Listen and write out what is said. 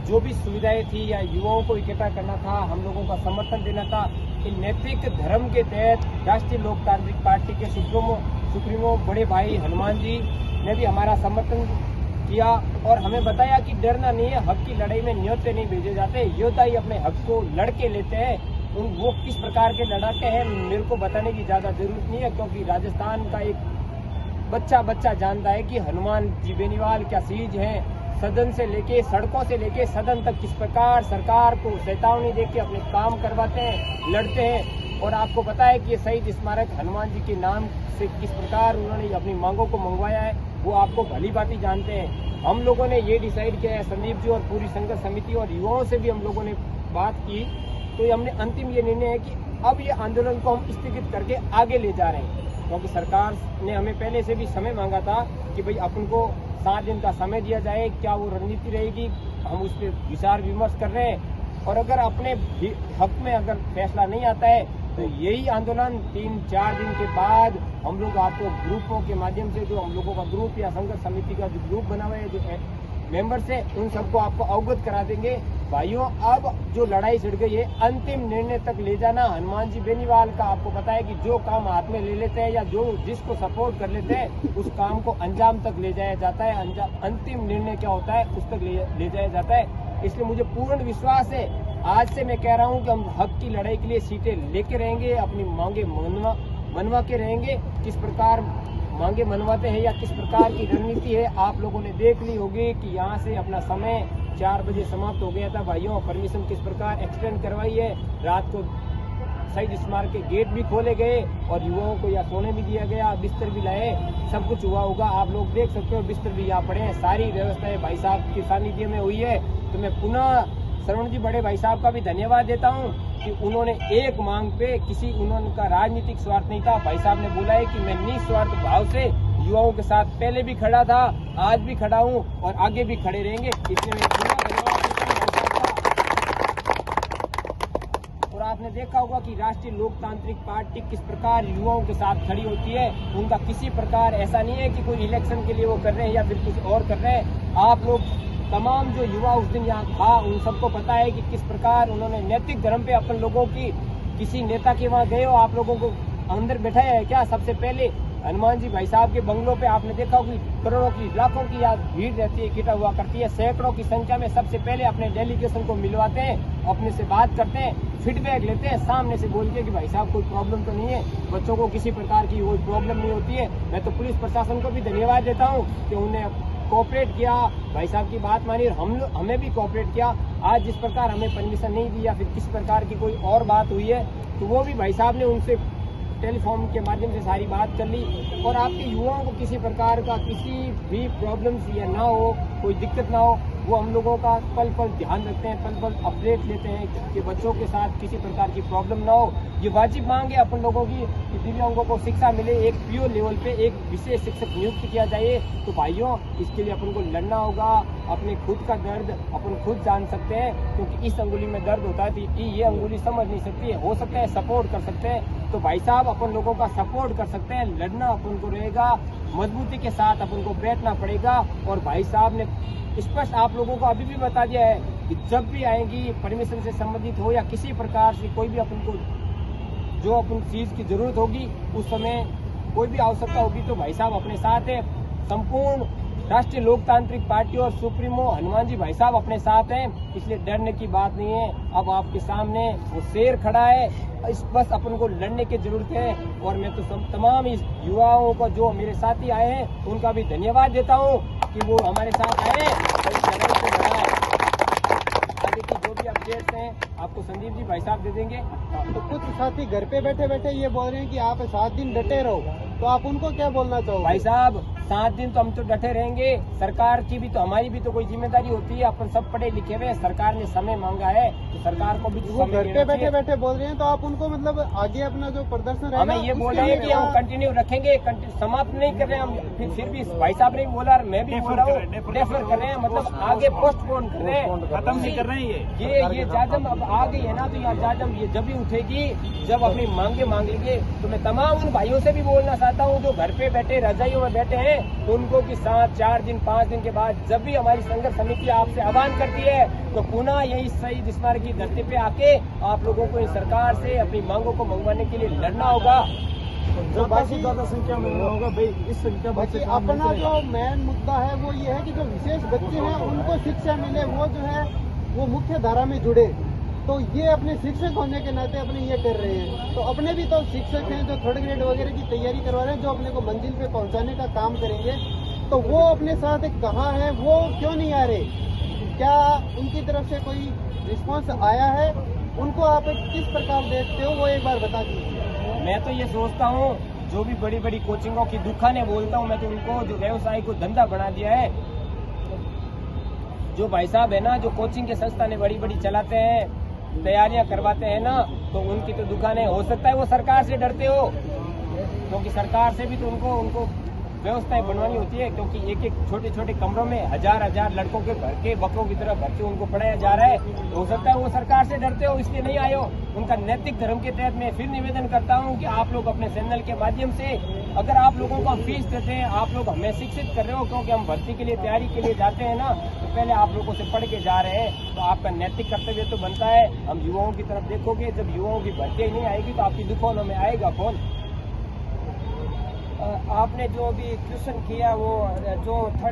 जो भी सुविधाएं थी या युवाओं को इकट्ठा करना था, हम लोगों का समर्थन देना था, कि नैतिक धर्म के तहत राष्ट्रीय लोकतांत्रिक पार्टी के सुप्रीमो बड़े भाई हनुमान जी ने भी हमारा समर्थन किया और हमें बताया कि डरना नहीं है, हक की लड़ाई में न्योते नहीं भेजे जाते, योद्धा ही अपने हक को लड़के लेते हैं। वो किस प्रकार के लड़ाके हैं मेरे को बताने की ज्यादा जरूरत नहीं है, क्योंकि राजस्थान का एक बच्चा जानता है कि हनुमान जी बेनीवाल क्या चीज है। सदन से लेके सड़कों से लेके सदन तक किस प्रकार सरकार को चेतावनी देके अपने काम करवाते हैं, लड़ते हैं। और आपको पता है कि ये शहीद स्मारक हनुमान जी के नाम से किस प्रकार उन्होंने अपनी मांगों को मंगवाया है, वो आपको भली भांति जानते हैं। हम लोगों ने ये डिसाइड किया है, संदीप जी और पूरी संघर्ष समिति और युवाओं से भी हम लोगों ने बात की, तो हमने अंतिम ये निर्णय है कि अब ये आंदोलन को हम स्थगित करके आगे ले जा रहे हैं, क्योंकि सरकार ने हमें पहले से भी समय मांगा था कि भाई अपन को 7 दिन का समय दिया जाए, क्या वो रणनीति रहेगी, हम उस पर विचार विमर्श कर रहे हैं। और अगर अपने हक में अगर फैसला नहीं आता है तो यही आंदोलन 3-4 दिन के बाद हम लोग आपको ग्रुपों के माध्यम से, जो हम लोगों का ग्रुप या संघर्ष समिति का जो ग्रुप बना हुआ है, जो मेंबर्स है, उन सबको आपको अवगत करा देंगे। भाइयों, अब जो लड़ाई छिड़ गई है, अंतिम निर्णय तक ले जाना हनुमान जी बेनीवाल का। आपको पता है कि जो काम हाथ में ले लेते हैं या जो जिसको सपोर्ट कर लेते हैं, उस काम को अंजाम तक ले जाया जाता है। अंतिम निर्णय क्या होता है उस तक ले जाया जाता है। इसलिए मुझे पूर्ण विश्वास है, आज से मैं कह रहा हूं कि हम हक की लड़ाई के लिए सीटें लेके रहेंगे, अपनी मांगे मनवा के रहेंगे। किस प्रकार मांगे मनवाते हैं या किस प्रकार की रणनीति है, आप लोगों ने देख ली होगी कि यहाँ से अपना समय 4 बजे समाप्त हो गया था। भाइयों, परमिशन किस प्रकार एक्सटेंड करवाई है, रात को शहीद स्मारक के गेट भी खोले गए और युवाओं को या सोने भी दिया गया, बिस्तर भी लाए, सब कुछ हुआ होगा। आप लोग देख सकते हो, बिस्तर भी यहाँ पड़े हैं, सारी व्यवस्थाएं भाई साहब की सानिध्य में हुई है। तो मैं पुनः श्रवण जी बड़े भाई साहब का भी धन्यवाद देता हूँ कि उन्होंने एक मांग पे उनका राजनीतिक स्वार्थ नहीं था। भाई साहब ने बोला है कि मैं निस्वार्थ भाव से युवाओं के साथ पहले भी खड़ा था, आज भी खड़ा हूँ और आगे भी खड़े रहेंगे। इसलिए मैं पूरा धन्यवाद देता हूँ भाई साहब का। और आपने देखा होगा कि राष्ट्रीय लोकतांत्रिक पार्टी किस प्रकार युवाओं के साथ खड़ी होती है। उनका किसी प्रकार ऐसा नहीं है कि कोई इलेक्शन के लिए वो कर रहे हैं या फिर कुछ और कर रहे हैं। आप लोग तमाम जो युवा उस दिन यहाँ था, उन सबको पता है कि किस प्रकार उन्होंने नैतिक धर्म पे अपन लोगों की, किसी नेता के वहाँ गए हो, आप लोगों को अंदर बैठाया है क्या? सबसे पहले हनुमान जी भाई साहब के बंगलों पे आपने देखा होगा करोड़ों की, लाखों की भीड़ रहती है, इकट्ठा हुआ करती है, सैकड़ों की संख्या में। सबसे पहले अपने डेलीगेशन को मिलवाते हैं, अपने से बात करते हैं, फीडबैक लेते हैं, सामने से बोल के कि भाई साहब कोई प्रॉब्लम तो नहीं है, बच्चों को किसी प्रकार की कोई प्रॉब्लम नहीं होती है। मैं तो पुलिस प्रशासन को भी धन्यवाद देता हूँ कि उन्हें कोऑपरेट किया, भाई साहब की बात मानी और हमें भी कोऑपरेट किया। आज जिस प्रकार हमें परमिशन नहीं दी या फिर किस प्रकार की कोई और बात हुई है, तो वो भी भाई साहब ने उनसे टेलीफोन के माध्यम से सारी बात कर ली। और आपके युवाओं को किसी प्रकार का किसी भी प्रॉब्लम्स या ना हो, कोई दिक्कत ना हो, वो हम लोगों का पल पल ध्यान रखते हैं, पल पल अपडेट लेते हैं कि बच्चों के साथ किसी प्रकार की प्रॉब्लम ना हो। ये वाजिब मांग है अपन लोगों की कि दिव्यांगों को शिक्षा मिले, एक पीओ लेवल पे एक विशेष शिक्षक नियुक्त किया जाए। तो भाइयों, इसके लिए अपन को लड़ना होगा। अपने खुद का दर्द अपन खुद जान सकते हैं, क्योंकि इस अंगुली में दर्द होता है तो ये अंगुली समझ नहीं सकती है। हो सकता है सपोर्ट कर सकते हैं, तो भाई साहब अपन लोगों का सपोर्ट कर सकते हैं। लड़ना अपन को रहेगा, मजबूती के साथ अपन को बैठना पड़ेगा। और भाई साहब ने स्पष्ट आप लोगों को अभी भी बता दिया है कि जब भी आएंगी परमिशन से संबंधित हो या किसी प्रकार से कोई भी अपन को जो अपन चीज की जरूरत होगी, उस समय कोई भी आवश्यकता होगी, तो भाई साहब अपने साथ है। संपूर्ण राष्ट्रीय लोकतांत्रिक पार्टी और सुप्रीमो हनुमान जी भाई साहब अपने साथ हैं, इसलिए डरने की बात नहीं है। अब आपके सामने वो शेर खड़ा है, बस अपन को लड़ने की जरूरत है। और मैं तो तमाम इस युवाओं को जो मेरे साथी आए हैं उनका भी धन्यवाद देता हूँ कि वो हमारे साथ आए और इस लड़ाई को लड़ा है। आगे की जो भी अपडेट्स हैं आपको संदीप जी भाई साहब दे देंगे। तो कुछ साथी घर पे बैठे बैठे ये बोल रहे हैं कि आप 7 दिन डटे रहो, तो आप उनको क्या बोलना चाहोगे? भाई साहब 7 दिन तो हम तो डटे रहेंगे। सरकार की भी तो, हमारी भी तो कोई जिम्मेदारी होती है। अपन सब पढ़े लिखे हुए, सरकार ने समय मांगा है तो सरकार को भी वो घर पे बैठे बैठे बोल रहे हैं, तो आप उनको मतलब आगे अपना जो प्रदर्शन हमें ये बोल रहे हैं कि हम कंटिन्यू रखेंगे, समाप्त नहीं कर रहे हैं हम। फिर भी भाई साहब ने बोला, मैं भी बोल रहा हूँ, डेफर कर रहे हैं, मतलब आगे पोस्टपोन कर रहे हैं, खत्म नहीं कर रहे हैं। ये जाजम अब आ गई है ना, तो यार जाजम ये जब भी उठेगी, जब अपनी मांगे मांग लेंगे। तो मैं तमाम उन भाइयों से भी बोलना चाहता हूँ जो घर पे बैठे रजाइयों में बैठे हैं हैं तो उनको कि 4 दिन 5 दिन के बाद जब भी हमारी संघर्ष समिति आपसे आह्वान करती है तो पुनः यही शहीद स्मारक की धरती पे आके आप लोगों को इस सरकार से अपनी मांगों को मंगवाने के लिए लड़ना होगा। तो बाकी ज्यादा संख्या में होगा भाई, इस संख्या बाकी अपना जो मेन मुद्दा है वो ये है कि जो विशेष बच्चे हैं उनको शिक्षा मिले, वो जो है वो मुख्य धारा में जुड़े। तो ये अपने शिक्षक होने के नाते अपने ये कर रहे हैं। तो अपने भी तो शिक्षक हैं जो थर्ड ग्रेड वगैरह की तैयारी करवा रहे हैं, जो अपने को मंजिल पे पहुंचाने का काम करेंगे। तो वो अपने साथ कहाँ है, वो क्यों नहीं आ रहे? क्या उनकी तरफ से कोई रिस्पॉन्स आया है? उनको आप किस प्रकार देखते हो वो एक बार बता दीजिए। मैं तो ये सोचता हूँ जो भी बड़ी बड़ी कोचिंगों की दुकानें बोलता हूँ मैं तो उनको जो व्यवसाय को धंधा बना दिया है, जो भाई साहब है ना जो कोचिंग के संस्थानें बड़ी बड़ी चलाते हैं, तैयारियां करवाते हैं ना, तो उनकी तो दुकानें हो सकता है वो सरकार से डरते हो, क्योंकि सरकार से भी तो उनको व्यवस्थाएं बनवानी होती है, क्योंकि एक एक छोटे छोटे कमरों में हजार लड़कों के भर के बकरों की तरह भर के उनको पढ़ाया जा रहा है। तो हो सकता है वो सरकार से डरते हो इसलिए नहीं आए हो। उनका नैतिक धर्म के तहत मैं फिर निवेदन करता हूं कि आप लोग अपने चैनल के माध्यम से अगर आप लोगों को हम फीस देते हैं, आप लोग हमें शिक्षित कर रहे हो, क्योंकि हम भर्ती के लिए तैयारी के लिए जाते हैं ना, तो पहले आप लोगों से पढ़ के जा रहे हैं, तो आपका नैतिक कर्तव्य तो बनता है। हम युवाओं की तरफ देखोगे, जब युवाओं की भर्ती ही नहीं आएगी तो आपकी दुकानों में आएगा कौन? आपने जो अभी क्वेश्चन किया वो जो थर्ड